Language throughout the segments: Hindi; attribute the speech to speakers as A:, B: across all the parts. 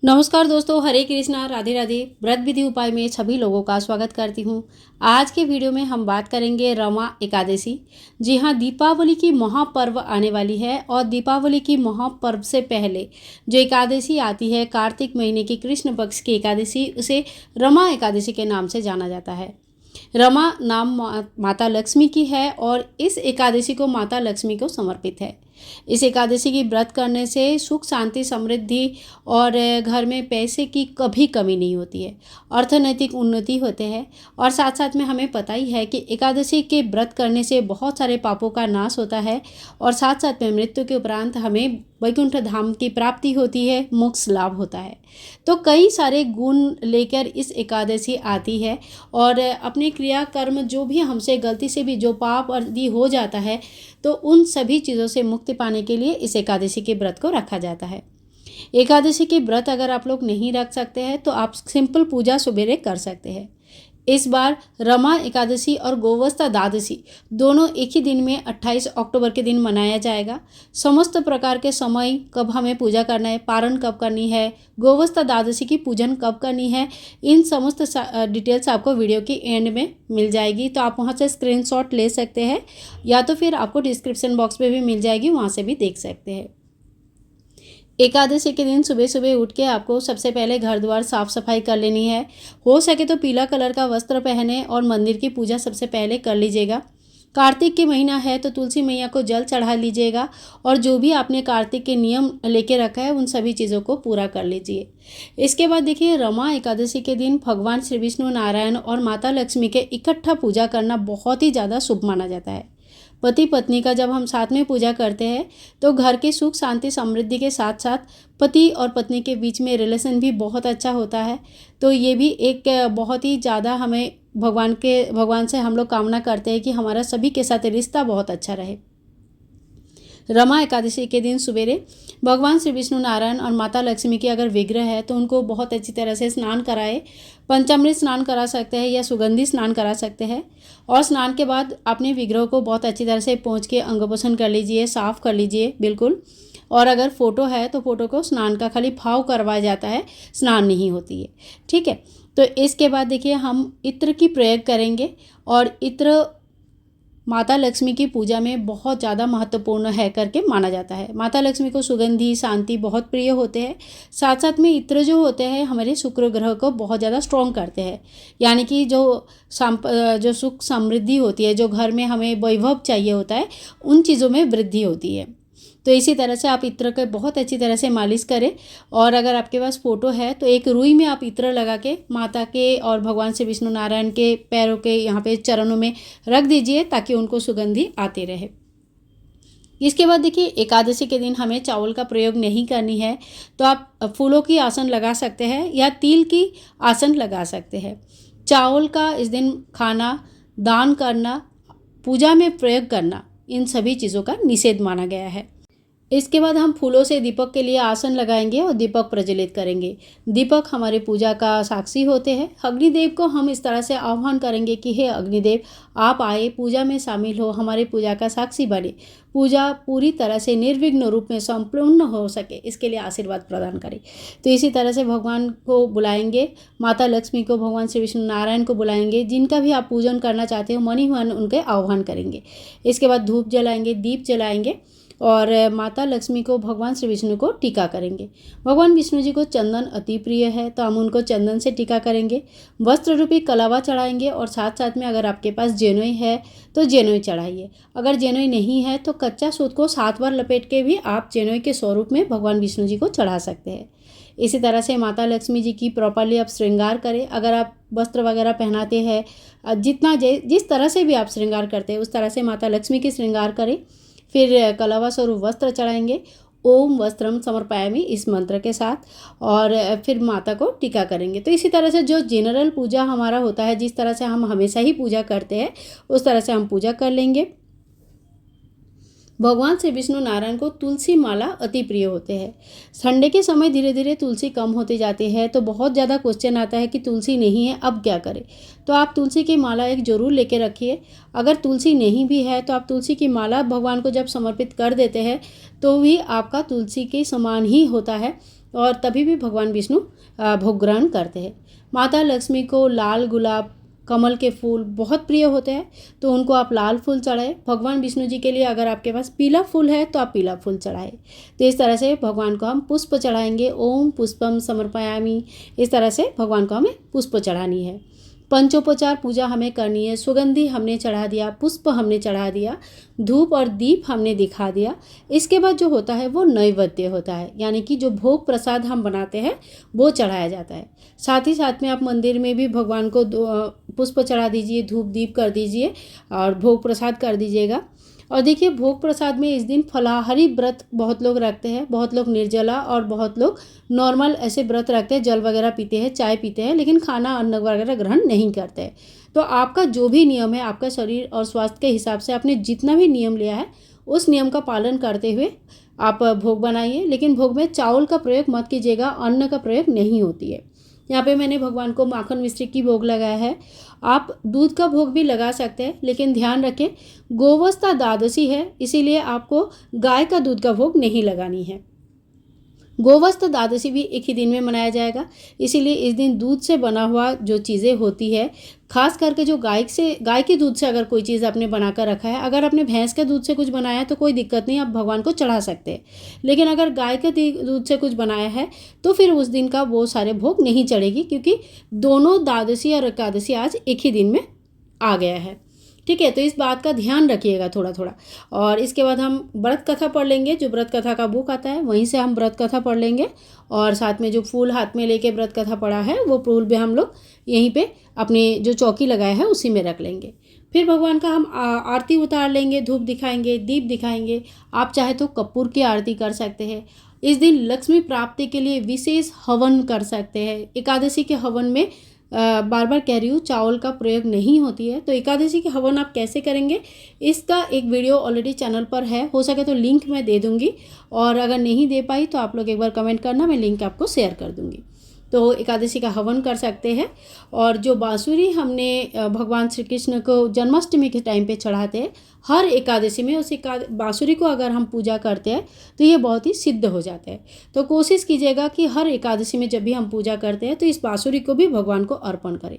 A: नमस्कार दोस्तों, हरे कृष्णा, राधे राधे। व्रत विधि उपाय में सभी लोगों का स्वागत करती हूँ। आज के वीडियो में हम बात करेंगे रमा एकादशी। जी हाँ, दीपावली की महापर्व आने वाली है और दीपावली की महापर्व से पहले जो एकादशी आती है कार्तिक महीने की कृष्ण पक्ष की एकादशी, उसे रमा एकादशी के नाम से जाना जाता है। रमा नाम माता लक्ष्मी की है और इस एकादशी को माता लक्ष्मी को समर्पित है। इस एकादशी की व्रत करने से सुख शांति समृद्धि और घर में पैसे की कभी कमी नहीं होती है, अर्थनैतिक उन्नति होते हैं। और साथ साथ में हमें पता ही है कि एकादशी के व्रत करने से बहुत सारे पापों का नाश होता है और साथ साथ में मृत्यु के उपरांत हमें वैकुंठ धाम की प्राप्ति होती है, मोक्ष लाभ होता है। तो कई सारे गुण लेकर इस एकादशी आती है और अपने क्रिया कर्म जो भी हमसे गलती से भी जो पाप आदि हो जाता है, तो उन सभी चीज़ों से मुक्ति पाने के लिए इस एकादशी के व्रत को रखा जाता है। एकादशी के व्रत अगर आप लोग नहीं रख सकते हैं तो आप सिंपल पूजा सुबेरे कर सकते हैं। इस बार रमा एकादशी और गोवस्था द्वादशी दोनों एक ही दिन में 28 अक्टूबर के दिन मनाया जाएगा। समस्त प्रकार के समय कब हमें पूजा करना है, पारण कब करनी है, गोवस्था द्वादशी की पूजन कब करनी है, इन समस्त डिटेल्स आपको वीडियो की एंड में मिल जाएगी। तो आप वहाँ से स्क्रीनशॉट ले सकते हैं या तो फिर आपको डिस्क्रिप्शन बॉक्स में भी मिल जाएगी, वहाँ से भी देख सकते हैं। एकादशी के दिन सुबह सुबह उठ के आपको सबसे पहले घर द्वार साफ सफाई कर लेनी है। हो सके तो पीला कलर का वस्त्र पहने और मंदिर की पूजा सबसे पहले कर लीजिएगा। कार्तिक के महीना है तो तुलसी मैया को जल चढ़ा लीजिएगा और जो भी आपने कार्तिक के नियम लेके रखा है उन सभी चीज़ों को पूरा कर लीजिए। इसके बाद देखिए, रमा एकादशी के दिन भगवान श्री विष्णु नारायण और माता लक्ष्मी के इकट्ठा पूजा करना बहुत ही ज़्यादा शुभ माना जाता है। पति पत्नी का जब हम साथ में पूजा करते हैं तो घर के सुख शांति समृद्धि के साथ साथ पति और पत्नी के बीच में रिलेशन भी बहुत अच्छा होता है। तो ये भी एक बहुत ही ज़्यादा हमें भगवान से हम लोग कामना करते हैं कि हमारा सभी के साथ रिश्ता बहुत अच्छा रहे। रमा एकादशी के दिन सवेरे भगवान श्री विष्णु नारायण और माता लक्ष्मी की अगर विग्रह है तो उनको बहुत अच्छी तरह से स्नान कराए। पंचामृत स्नान करा सकते हैं या सुगंधी स्नान करा सकते हैं। और स्नान के बाद अपने विग्रह को बहुत अच्छी तरह से पोंछ के अंगपोषण कर लीजिए, साफ़ कर लीजिए बिल्कुल। और अगर फ़ोटो है तो फ़ोटो को स्नान का खाली भाव करवाया जाता है, स्नान नहीं होती है। ठीक है, तो इसके बाद देखिए हम इत्र की प्रयोग करेंगे और इत्र माता लक्ष्मी की पूजा में बहुत ज़्यादा महत्वपूर्ण है करके माना जाता है। माता लक्ष्मी को सुगंधी शांति बहुत प्रिय होते हैं। साथ साथ में इत्र जो होते हैं हमारे शुक्र ग्रह को बहुत ज़्यादा स्ट्रॉन्ग करते हैं, यानी कि जो सुख समृद्धि होती है, जो घर में हमें वैभव चाहिए होता है, उन चीज़ों में वृद्धि होती है। तो इसी तरह से आप इत्र के बहुत अच्छी तरह से मालिश करें। और अगर आपके पास फ़ोटो है तो एक रुई में आप इत्र लगा के माता के और भगवान श्री विष्णु नारायण के पैरों के यहाँ पे चरणों में रख दीजिए ताकि उनको सुगंधी आती रहे। इसके बाद देखिए, एकादशी के दिन हमें चावल का प्रयोग नहीं करनी है, तो आप फूलों की आसन लगा सकते हैं या तिल की आसन लगा सकते हैं। चावल का इस दिन खाना, दान करना, पूजा में प्रयोग करना, इन सभी चीज़ों का निषेध माना गया है। इसके बाद हम फूलों से दीपक के लिए आसन लगाएंगे और दीपक प्रज्वलित करेंगे। दीपक हमारी पूजा का साक्षी होते हैं। अग्निदेव को हम इस तरह से आह्वान करेंगे कि हे अग्निदेव, आप आए, पूजा में शामिल हो, हमारी पूजा का साक्षी बने, पूजा पूरी तरह से निर्विघ्न रूप में संपूर्ण हो सके, इसके लिए आशीर्वाद प्रदान करें। तो इसी तरह से भगवान को बुलाएंगे, माता लक्ष्मी को, भगवान श्री विष्णु नारायण को बुलाएंगे, जिनका भी आप पूजन करना चाहते हो मन ही मन उनके आह्वान करेंगे। इसके बाद धूप जलाएंगे, दीप जलाएंगे और माता लक्ष्मी को, भगवान श्री विष्णु को टीका करेंगे। भगवान विष्णु जी को चंदन अति प्रिय है तो हम उनको चंदन से टीका करेंगे। वस्त्र रूपी कलावा चढ़ाएंगे और साथ साथ में अगर आपके पास जेनोई है तो जेनोई चढ़ाइए। अगर जेनोई नहीं है तो कच्चा सूत को 7 बार लपेट के भी आप जेनोई के स्वरूप में भगवान विष्णु जी को चढ़ा सकते हैं। इसी तरह से माता लक्ष्मी जी की प्रॉपरली आप श्रृंगार करें। अगर आप वस्त्र वगैरह पहनाते हैं, जिस तरह से भी आप श्रृंगार करते हैं उस तरह से माता लक्ष्मी की श्रृंगार करें। फिर कलवा स्वरूप वस्त्र चढ़ाएंगे, ओम वस्त्रम समर्पयामि इस मंत्र के साथ, और फिर माता को टीका करेंगे। तो इसी तरह से जो जनरल पूजा हमारा होता है, जिस तरह से हम हमेशा ही पूजा करते हैं, उस तरह से हम पूजा कर लेंगे। भगवान श्री विष्णु नारायण को तुलसी माला अति प्रिय होते हैं। संडे के समय धीरे धीरे तुलसी कम होती जाती है तो बहुत ज़्यादा क्वेश्चन आता है कि तुलसी नहीं है, अब क्या करें। तो आप तुलसी की माला एक ज़रूर लेके रखिए। अगर तुलसी नहीं भी है तो आप तुलसी की माला भगवान को जब समर्पित कर देते हैं तो भी आपका तुलसी के समान ही होता है और तभी भी भगवान विष्णु भोग ग्रहण करते हैं। माता लक्ष्मी को लाल गुलाब, कमल के फूल बहुत प्रिय होते हैं, तो उनको आप लाल फूल चढ़ाए। भगवान विष्णु जी के लिए अगर आपके पास पीला फूल है तो आप पीला फूल चढ़ाए। तो इस तरह से भगवान को हम पुष्प चढ़ाएंगे। ओम पुष्पम समर्पयामि, इस तरह से भगवान को हमें पुष्प चढ़ानी है। पंचोपचार पूजा हमें करनी है। सुगंधि हमने चढ़ा दिया, पुष्प हमने चढ़ा दिया, धूप और दीप हमने दिखा दिया। इसके बाद जो होता है वो नैवेद्य होता है, यानी कि जो भोग प्रसाद हम बनाते हैं वो चढ़ाया जाता है। साथ ही साथ में आप मंदिर में भी भगवान को पुष्प चढ़ा दीजिए, धूप दीप कर दीजिए और भोग प्रसाद कर दीजिएगा। और देखिए, भोग प्रसाद में इस दिन फलाहारी व्रत बहुत लोग रखते हैं, बहुत लोग निर्जला और बहुत लोग नॉर्मल ऐसे व्रत रखते हैं, जल वगैरह पीते हैं, चाय पीते हैं, लेकिन खाना अन्न वगैरह ग्रहण नहीं करते हैं। तो आपका जो भी नियम है, आपका शरीर और स्वास्थ्य के हिसाब से आपने जितना भी नियम लिया है उस नियम का पालन करते हुए आप भोग बनाइए। लेकिन भोग में चावल का प्रयोग मत कीजिएगा, अन्न का प्रयोग नहीं होती है। यहाँ पे मैंने भगवान को माखन मिश्री की भोग लगाया है। आप दूध का भोग भी लगा सकते हैं, लेकिन ध्यान रखें गोवस्था द्वादशी है, इसीलिए आपको गाय का दूध का भोग नहीं लगानी है। गोवस्था द्वादशी भी एक ही दिन में मनाया जाएगा, इसीलिए इस दिन दूध से बना हुआ जो चीज़ें होती है, खास करके जो गाय के दूध से अगर कोई चीज़ आपने बना कर रखा है, अगर आपने भैंस के दूध से कुछ बनाया है तो कोई दिक्कत नहीं, आप भगवान को चढ़ा सकते हैं। लेकिन अगर गाय के दूध से कुछ बनाया है तो फिर उस दिन का वो सारे भोग नहीं चढ़ेगी, क्योंकि दोनों द्वादशी और एकादशी आज एक ही दिन में आ गया है। ठीक है, तो इस बात का ध्यान रखिएगा थोड़ा थोड़ा। और इसके बाद हम व्रत कथा पढ़ लेंगे, जो व्रत कथा का बुक आता है वहीं से हम व्रत कथा पढ़ लेंगे। और साथ में जो फूल हाथ में लेके व्रत कथा पढ़ा है वो फूल भी हम लोग यहीं पे अपने जो चौकी लगाया है उसी में रख लेंगे। फिर भगवान का हम आरती उतार लेंगे, धूप दिखाएंगे, दीप दिखाएंगे। आप चाहे तो कपूर की आरती कर सकते हैं। इस दिन लक्ष्मी प्राप्ति के लिए विशेष हवन कर सकते हैं। एकादशी के हवन में बार बार कह रही हूँ, चावल का प्रयोग नहीं होती है। तो एकादशी के हवन आप कैसे करेंगे, इसका एक वीडियो ऑलरेडी चैनल पर है, हो सके तो लिंक मैं दे दूँगी, और अगर नहीं दे पाई तो आप लोग एक बार कमेंट करना, मैं लिंक आपको शेयर कर दूँगी। तो एकादशी का हवन कर सकते हैं। और जो बांसुरी हमने भगवान श्री कृष्ण को जन्माष्टमी के टाइम पे चढ़ाते हैं, हर एकादशी में उस बांसुरी को अगर हम पूजा करते हैं तो ये बहुत ही सिद्ध हो जाता है। तो कोशिश कीजिएगा कि हर एकादशी में जब भी हम पूजा करते हैं तो इस बांसुरी को भी भगवान को अर्पण करें।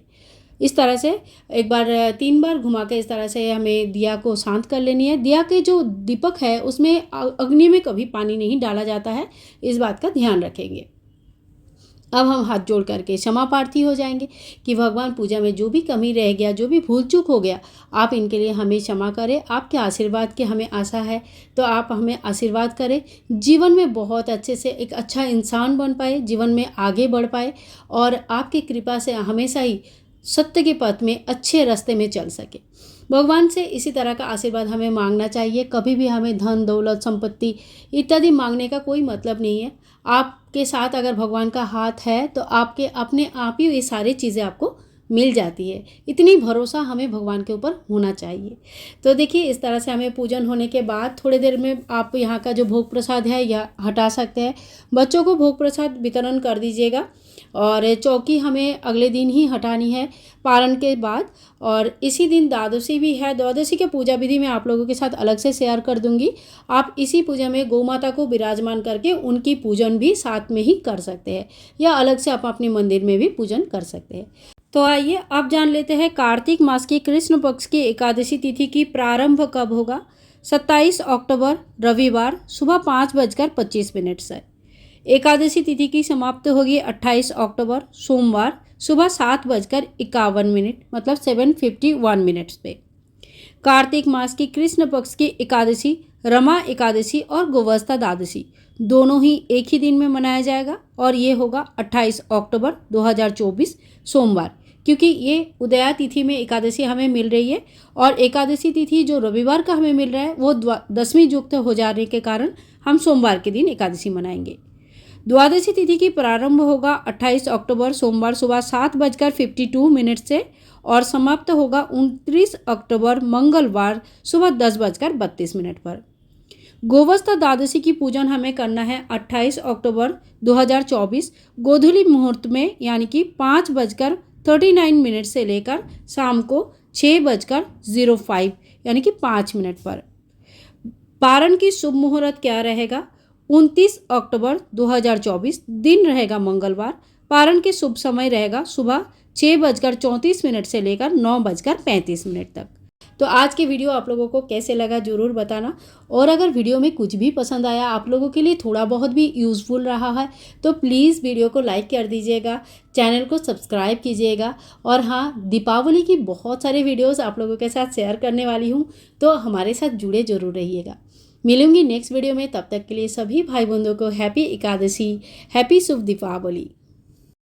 A: इस तरह से एक बार 3 बार घुमा के इस तरह से हमें दिया को शांत कर लेनी है। दिया के जो दीपक है उसमें अग्नि में कभी पानी नहीं डाला जाता है, इस बात का ध्यान रखेंगे। अब हम हाथ जोड़ करके क्षमा प्रार्थी हो जाएंगे कि भगवान, पूजा में जो भी कमी रह गया, जो भी भूल चूक हो गया, आप इनके लिए हमें क्षमा करें। आपके आशीर्वाद की हमें आशा है, तो आप हमें आशीर्वाद करें, जीवन में बहुत अच्छे से एक अच्छा इंसान बन पाए, जीवन में आगे बढ़ पाए और आपकी कृपा से हमेशा ही सत्य के पथ में, अच्छे रास्ते में चल सके। भगवान से इसी तरह का आशीर्वाद हमें मांगना चाहिए। कभी भी हमें धन दौलत संपत्ति इत्यादि मांगने का कोई मतलब नहीं है। आपके साथ अगर भगवान का हाथ है तो आपके अपने आप ही ये सारी चीज़ें आपको मिल जाती है। इतनी भरोसा हमें भगवान के ऊपर होना चाहिए। तो देखिए, इस तरह से हमें पूजन होने के बाद थोड़ी देर में आप यहाँ का जो भोग प्रसाद है यह हटा सकते हैं। बच्चों को भोग प्रसाद वितरण कर दीजिएगा। और चौकी हमें अगले दिन ही हटानी है पारण के बाद। और इसी दिन द्वादशी भी है। द्वादशी के पूजा विधि मैं आप लोगों के साथ अलग से शेयर कर दूंगी। आप इसी पूजा में गौ माता को विराजमान करके उनकी पूजन भी साथ में ही कर सकते हैं, या अलग से आप अपने मंदिर में भी पूजन कर सकते हैं। तो आइए अब जान लेते हैं कार्तिक मास की कृष्ण पक्ष की एकादशी तिथि की प्रारंभ कब होगा। 27 अक्टूबर रविवार सुबह 5:25 से। एकादशी तिथि की समाप्त होगी 28 अक्टूबर सोमवार सुबह 7:51 मतलब 7:51 पे। कार्तिक मास की कृष्ण पक्ष की एकादशी रमा एकादशी और गोवस्था द्वादशी दोनों ही एक ही दिन में मनाया जाएगा, और ये होगा 28 अक्टूबर 2024 सोमवार, क्योंकि ये उदया तिथि में एकादशी हमें मिल रही है। और एकादशी तिथि जो रविवार का हमें मिल रहा है वो 10वीं युक्त हो जाने के कारण हम सोमवार के दिन एकादशी मनाएंगे। द्वादशी तिथि की प्रारंभ होगा 28 अक्टूबर सोमवार सुबह 7:52 से और समाप्त होगा 29 अक्टूबर मंगलवार सुबह 10:32 पर। गोवस्था द्वादशी की पूजन हमें करना है 28 अक्टूबर 2024 गोधूली मुहूर्त में, यानी कि 5:39 से लेकर शाम को 6:05 यानी कि 5 मिनट पर। पारण की शुभ मुहूर्त क्या रहेगा? 29 अक्टूबर 2024, दिन रहेगा मंगलवार। पारण के शुभ समय रहेगा सुबह 6:34 से लेकर 9:35 तक। तो आज के वीडियो आप लोगों को कैसे लगा ज़रूर बताना, और अगर वीडियो में कुछ भी पसंद आया, आप लोगों के लिए थोड़ा बहुत भी यूज़फुल रहा है, तो प्लीज़ वीडियो को लाइक कर दीजिएगा, चैनल को सब्सक्राइब कीजिएगा। और हाँ, दीपावली की बहुत सारे वीडियोस आप लोगों के साथ शेयर करने वाली हूँ, तो हमारे साथ जुड़े ज़रूर रहिएगा। मिलूंगी नेक्स्ट वीडियो में, तब तक के लिए सभी भाई बंधुओं को हैप्पी एकादशी, हैप्पी शुभ दीपावली।